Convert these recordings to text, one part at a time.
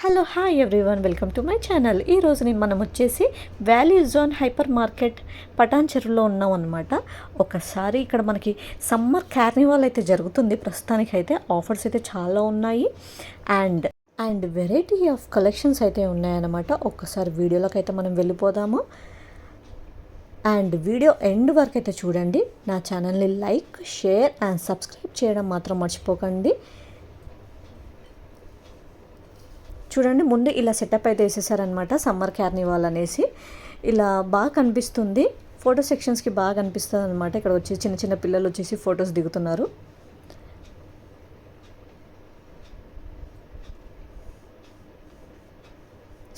Hello hi everyone, welcome to my channel. ఈరోజు మనం వచ్చేసి వాల్యూ జోన్ హైపర్ మార్కెట్ పటాన్ చెరువులో ఉన్నాం అనమాట. ఒకసారి ఇక్కడ మనకి సమ్మర్ కార్నివాల్ అయితే జరుగుతుంది. ప్రస్తుతానికి అయితే ఆఫర్స్ అయితే చాలా ఉన్నాయి అండ్ వెరైటీ ఆఫ్ కలెక్షన్స్ అయితే ఉన్నాయన్నమాట. ఒక్కసారి వీడియోలోకి అయితే మనం వెళ్ళిపోదాము. అండ్ వీడియో ఎండ్ వరకు అయితే చూడండి. నా ఛానల్ని లైక్, షేర్ అండ్ సబ్స్క్రైబ్ చేయడం మాత్రం మర్చిపోకండి. చూడండి, ముందు ఇలా సెటప్ అయితే వేసేసారనమాట. సమ్మర్ కార్నివాల్ అనేసి ఇలా బాగా కనిపిస్తుంది. ఫోటో సెక్షన్స్కి బాగా కనిపిస్తుంది అనమాట. ఇక్కడ వచ్చి చిన్న చిన్న పిల్లలు వచ్చేసి ఫొటోస్ దిగుతున్నారు.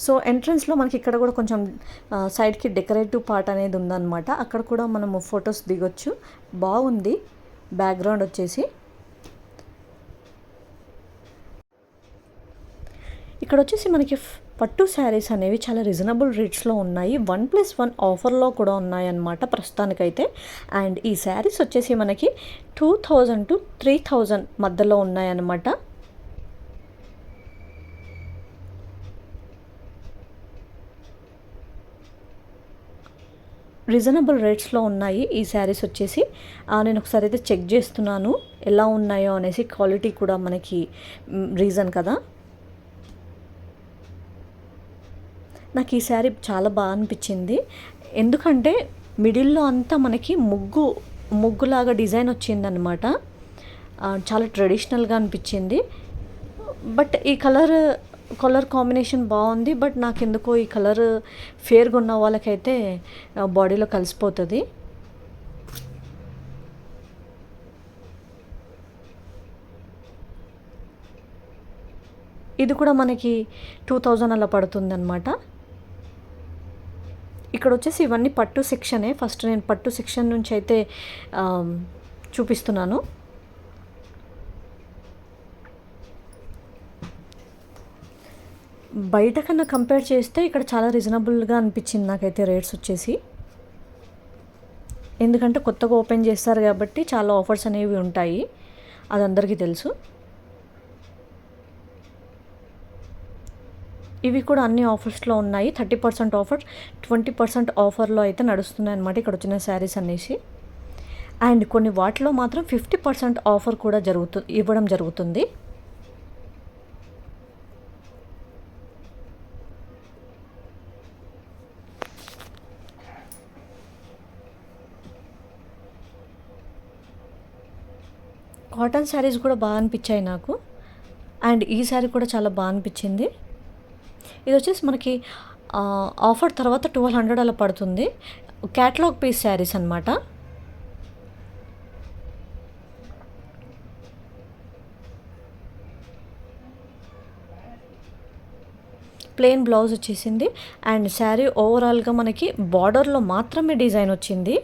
సో ఎంట్రన్స్లో మనకి ఇక్కడ కూడా కొంచెం సైడ్కి డెకరేటివ్ పార్ట్ అనేది ఉందన్నమాట. అక్కడ కూడా మనము ఫొటోస్ దిగొచ్చు. బాగుంది బ్యాక్గ్రౌండ్ వచ్చేసి. ఇక్కడ వచ్చేసి మనకి పట్టు శారీస్ అనేవి చాలా రీజనబుల్ రేట్స్లో ఉన్నాయి. 1+1 ఆఫర్లో కూడా ఉన్నాయన్నమాట ప్రస్తుతానికైతే. అండ్ ఈ శారీస్ వచ్చేసి మనకి 2000 to 3000 మధ్యలో ఉన్నాయన్నమాట. రీజనబుల్ రేట్స్లో ఉన్నాయి ఈ శారీస్ వచ్చేసి. నేను ఒకసారి అయితే చెక్ చేస్తున్నాను ఎలా ఉన్నాయో అనేసి. క్వాలిటీ కూడా మనకి రీజన్ కదా. నాకు ఈ శారీ చాలా బాగా అనిపించింది. ఎందుకంటే మిడిల్లో అంతా మనకి ముగ్గులాగా డిజైన్ వచ్చిందనమాట. చాలా ట్రెడిషనల్గా అనిపించింది. బట్ ఈ కలర్ కాంబినేషన్ బాగుంది. బట్ నాకు ఎందుకో ఈ కలర్ ఫేర్గా ఉన్న వాళ్ళకైతే బాడీలో కలిసిపోతుంది. ఇది కూడా మనకి 2000 అలా పడుతుంది అనమాట. ఇక్కడ వచ్చేసి ఇవన్నీ పట్టు సెక్షనే. ఫస్ట్ నేను పట్టు సెక్షన్ నుంచి అయితే చూపిస్తున్నాను. బయట కన్నా కంపేర్ చేస్తే ఇక్కడ చాలా రీజనబుల్గా అనిపించింది నాకైతే రేట్స్ వచ్చేసి. ఎందుకంటే కొత్తగా ఓపెన్ చేస్తారు కాబట్టి చాలా ఆఫర్స్ అనేవి ఉంటాయి, అది అందరికీ తెలుసు. ఇవి కూడా అన్ని ఆఫర్స్లో ఉన్నాయి. 30% ఆఫర్, 20% ఆఫర్లో అయితే నడుస్తున్నాయి అన్నమాట ఇక్కడ వచ్చిన శారీస్ అనేసి. అండ్ కొన్ని వాటిలో మాత్రం 50% ఆఫర్ కూడా ఇవ్వడం జరుగుతుంది. కాటన్ శారీస్ కూడా బాగా అనిపించాయి నాకు. అండ్ ఈ శారీ కూడా చాలా బాగా అనిపించింది. ఇది వచ్చేసి మనకి ఆఫర్ తర్వాత 1200 అలా పడుతుంది. క్యాటలాగ్ పీస్ శారీస్ అనమాట. ప్లెయిన్ బ్లౌజ్ వచ్చేసింది. అండ్ శారీ ఓవరాల్గా మనకి బార్డర్లో మాత్రమే డిజైన్ వచ్చింది.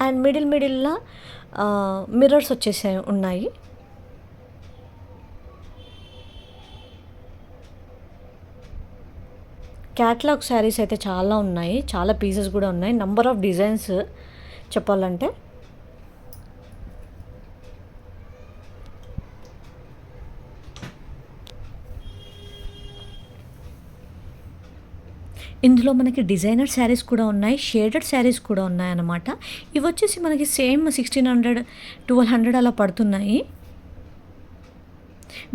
అండ్ మిడిల్లో మిర్రర్స్ వచ్చేసి ఉన్నాయి. క్యాటలాగ్ శారీస్ అయితే చాలా ఉన్నాయి, చాలా పీసెస్ కూడా ఉన్నాయి. నంబర్ ఆఫ్ డిజైన్స్ చెప్పాలంటే. ఇందులో మనకి డిజైనర్ శారీస్ కూడా ఉన్నాయి, షేడెడ్ శారీస్ కూడా ఉన్నాయన్నమాట. ఇవి వచ్చేసి మనకి సేమ్ 1600, 1200 అలా పడుతున్నాయి.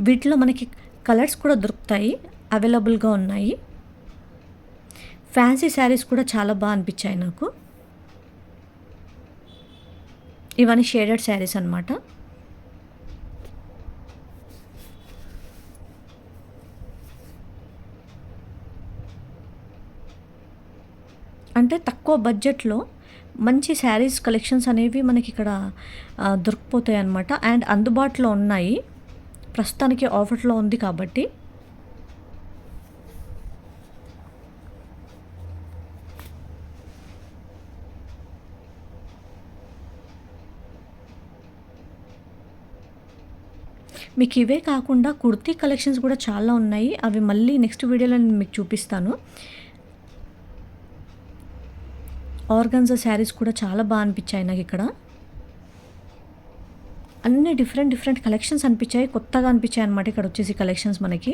వీటిలో మనకి కలర్స్ కూడా దొరుకుతాయి, అవైలబుల్గా ఉన్నాయి. ఫ్యాన్సీ శారీస్ కూడా చాలా బాగా అనిపించాయి నాకు. ఇవన్నీ షేడెడ్ శారీస్ అనమాట. అంటే తక్కువ బడ్జెట్లో మంచి శారీస్ కలెక్షన్స్ అనేవి మనకి ఇక్కడ దొరికిపోతాయి అన్నమాట. అండ్ అందుబాటులో ఉన్నాయి. ప్రస్తుతానికి ఆఫర్లో ఉంది కాబట్టి. మీకు ఇవే కాకుండా కుర్తీ కలెక్షన్స్ కూడా చాలా ఉన్నాయి. అవి మళ్ళీ నెక్స్ట్ వీడియోలో నేను మీకు చూపిస్తాను. ఆర్గాన్జా శారీస్ కూడా చాలా బాగా అనిపించాయి నాకు ఇక్కడ. అన్ని డిఫరెంట్ డిఫరెంట్ కలెక్షన్స్ అనిపించాయి, కొత్తగా అనిపించాయి అనమాట ఇక్కడ వచ్చేసి కలెక్షన్స్ మనకి.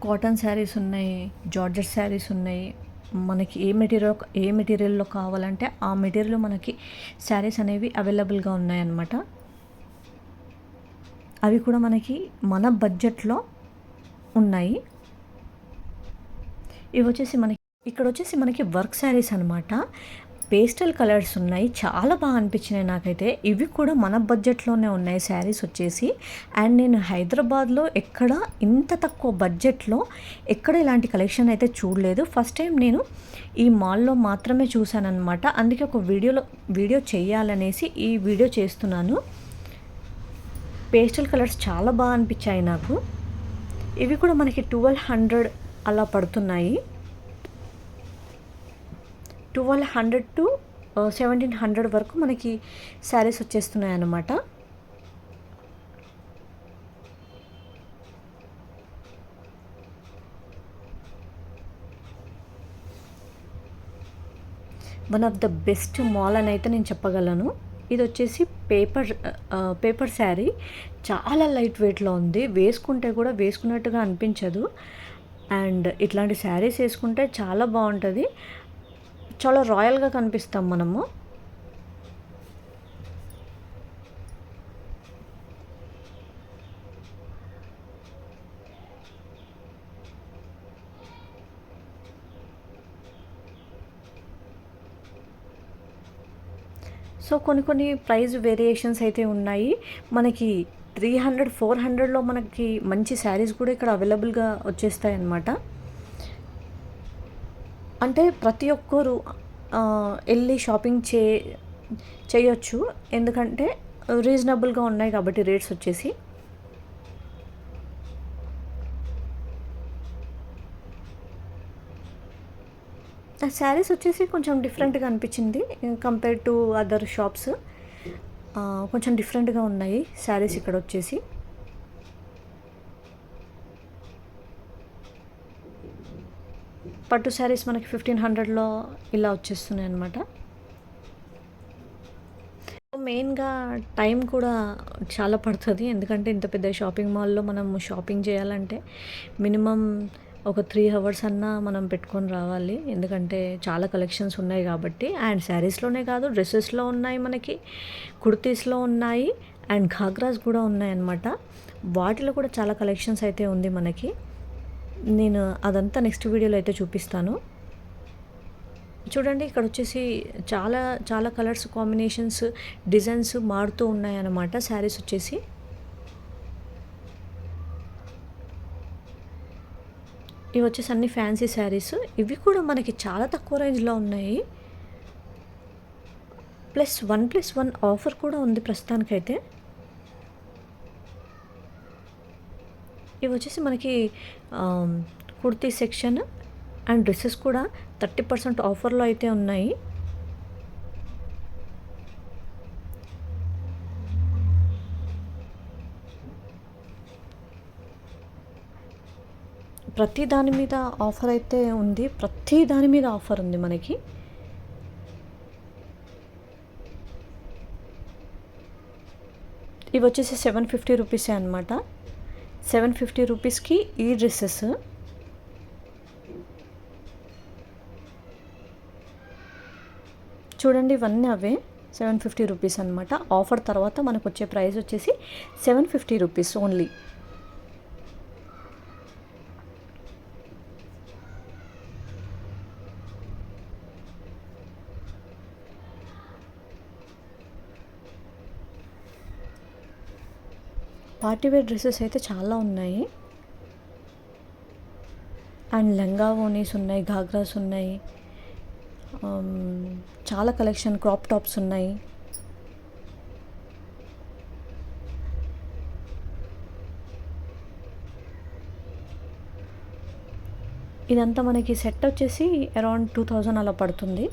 కాటన్ శారీస్ ఉన్నాయి, జార్జెట్ శారీస్ ఉన్నాయి. మనకి ఏ మెటీరియల్లో కావాలంటే ఆ మెటీరియల్ మనకి శారీస్ అనేవి అవైలబుల్గా ఉన్నాయన్నమాట. అవి కూడా మనకి మన బడ్జెట్లో ఉన్నాయి. ఇవి వచ్చేసి మనకి ఇక్కడ వచ్చేసి మనకి వర్క్ శారీస్ అనమాట. పేస్టల్ కలర్స్ ఉన్నాయి, చాలా బాగా అనిపించినాయి నాకైతే. ఇవి కూడా మన బడ్జెట్లోనే ఉన్నాయి శారీస్ వచ్చేసి. అండ్ నేను హైదరాబాద్లో ఎక్కడ ఇంత తక్కువ బడ్జెట్లో ఎక్కడ ఇలాంటి కలెక్షన్ అయితే చూడలేదు. ఫస్ట్ టైం నేను ఈ మాల్లో మాత్రమే చూశాను అనమాట. అందుకే ఒక వీడియో చేయాలనేసి ఈ వీడియో చేస్తున్నాను. పేస్టల్ కలర్స్ చాలా బాగా అనిపించాయి నాకు. ఇవి కూడా మనకి 1200 అలా పడుతున్నాయి. 1200 to 1700 వరకు మనకి శారీస్ వచ్చేస్తున్నాయి అన్నమాట. One of the best mall అని అయితే నేను చెప్పగలను. ఇది వచ్చేసి పేపర్ శారీ, చాలా లైట్ వెయిట్లో ఉంది. వేసుకుంటే కూడా వేసుకున్నట్టుగా అనిపించదు. అండ్ ఇట్లాంటి శారీస్ వేసుకుంటే చాలా బాగుంటుంది, చాలా రాయల్గా కనిపిస్తాం మనము. సో కొన్ని ప్రైస్ వేరియేషన్స్ అయితే ఉన్నాయి. మనకి 300, 400లో మనకి మంచి శారీస్ కూడా ఇక్కడ అవైలబుల్గా వచ్చేస్తాయి అన్నమాట. అంటే ప్రతి ఒక్కరు వెళ్ళి షాపింగ్ చేయొచ్చు, ఎందుకంటే రీజనబుల్గా ఉన్నాయి కాబట్టి రేట్స్ వచ్చేసి. ఆ శారీస్ వచ్చేసి కొంచెం డిఫరెంట్గా అనిపించింది కంపేర్ టు అదర్ షాప్స్. కొంచెం డిఫరెంట్గా ఉన్నాయి శారీస్ ఇక్కడ వచ్చేసి. పట్టు శారీస్ మనకి 1500లో ఇలా వచ్చేస్తున్నాయి అన్నమాట. మెయిన్గా టైం కూడా చాలా పడుతుంది, ఎందుకంటే ఇంత పెద్ద షాపింగ్ మాల్లో మనం షాపింగ్ చేయాలంటే మినిమం ఒక 3 hours అన్నా మనం పెట్టుకొని రావాలి, ఎందుకంటే చాలా కలెక్షన్స్ ఉన్నాయి కాబట్టి. అండ్ శారీస్లోనే కాదు, డ్రెస్సెస్లో ఉన్నాయి, మనకి కుర్తీస్లో ఉన్నాయి, అండ్ ఘాగ్రాస్ కూడా ఉన్నాయన్నమాట. వాటిలో కూడా చాలా కలెక్షన్స్ అయితే ఉంది మనకి. నేను అదంతా నెక్స్ట్ వీడియోలో అయితే చూపిస్తాను. చూడండి, ఇక్కడ వచ్చేసి చాలా చాలా కలర్స్ కాంబినేషన్స్, డిజైన్స్ మారుతూ ఉన్నాయన్నమాట శారీస్ వచ్చేసి. ఇవి వచ్చేసి అన్ని ఫ్యాన్సీ శారీస్. ఇవి కూడా మనకి చాలా తక్కువ రేంజ్లో ఉన్నాయి. +1 ఆఫర్ కూడా ఉంది ప్రస్తుతానికైతే. ఇవి వచ్చేసి మనకి కుర్తీ సెక్షన్ అండ్ డ్రెస్సెస్ కూడా 30% ఆఫర్లో అయితే ఉన్నాయి. ప్రతి దాని మీద ఆఫర్ అయితే ఉంది, ప్రతి దాని మీద ఆఫర్ ఉంది మనకి. ఇవి వచ్చేసి 750 రూపీసే అనమాట. 750 రూపీస్కి ఈ డ్రెస్సెస్. చూడండి, ఇవన్నీ అవే 750 రూపీస్ అనమాట. ఆఫర్ తర్వాత మనకు వచ్చే ప్రైస్ వచ్చేసి 750 రూపీస్ ఓన్లీ. పార్టీవేర్ డ్రెస్సెస్ అయితే చాలా ఉన్నాయి. అండ్ లంగా ఓనీస్ ఉన్నాయి, ఘాగ్రాస్ ఉన్నాయి, చాలా కలెక్షన్, క్రాప్ టాప్స్ ఉన్నాయి. ఇదంతా మనకి సెట్ వచ్చేసి అరౌండ్ 2000 అలా పడుతుంది.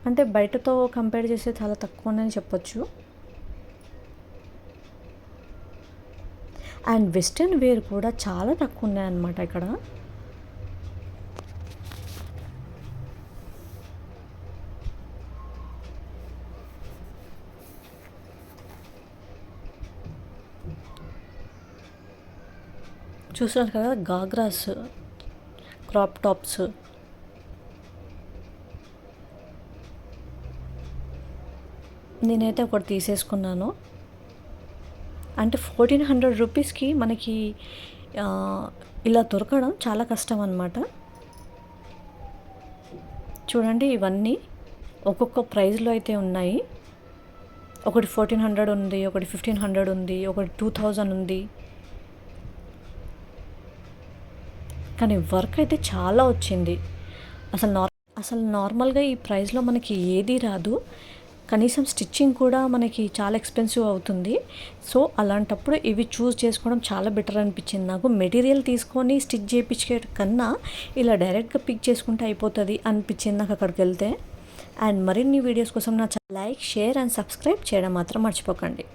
అంటే బయటతో కంపేర్ చేస్తే చాలా తక్కువనే చెప్పొచ్చు. అండ్ వెస్ట్రన్ వేర్ కూడా చాలా తక్కువ ఉన్నాయన్నమాట ఇక్కడ. చూస్తున్నారు కదా, గాగ్రాస్, క్రాప్ టాప్స్. నేనైతే ఒకటి తీసేసుకున్నాను. అంటే 1400 రూపీస్కి మనకి ఇలా దొరకడం చాలా కష్టం అన్నమాట. చూడండి, ఇవన్నీ ఒక్కొక్క ప్రైస్లో అయితే ఉన్నాయి. ఒకటి 1400 ఉంది, ఒకటి 1500 ఉంది, ఒకటి 2000 ఉంది. కానీ వర్క్ అయితే చాలా వచ్చింది. అసలు నార్మల్గా ఈ ప్రైస్లో మనకి ఏది రాదు. కనీసం స్టిచ్చింగ్ కూడా మనకి చాలా ఎక్స్పెన్సివ్ అవుతుంది. సో అలాంటప్పుడు ఇవి చూస్ చేసుకోవడం చాలా బెటర్ అనిపించింది నాకు. మెటీరియల్ తీసుకొని స్టిచ్ చేయించే కన్నా ఇలా డైరెక్ట్గా పిక్ చేసుకుంటే అయిపోతుంది అనిపించింది నాకు అక్కడికి వెళ్తే. అండ్ మరిన్ని వీడియోస్ కోసం నా లైక్, షేర్ అండ్ సబ్స్క్రైబ్ చేయడం మాత్రం మర్చిపోకండి.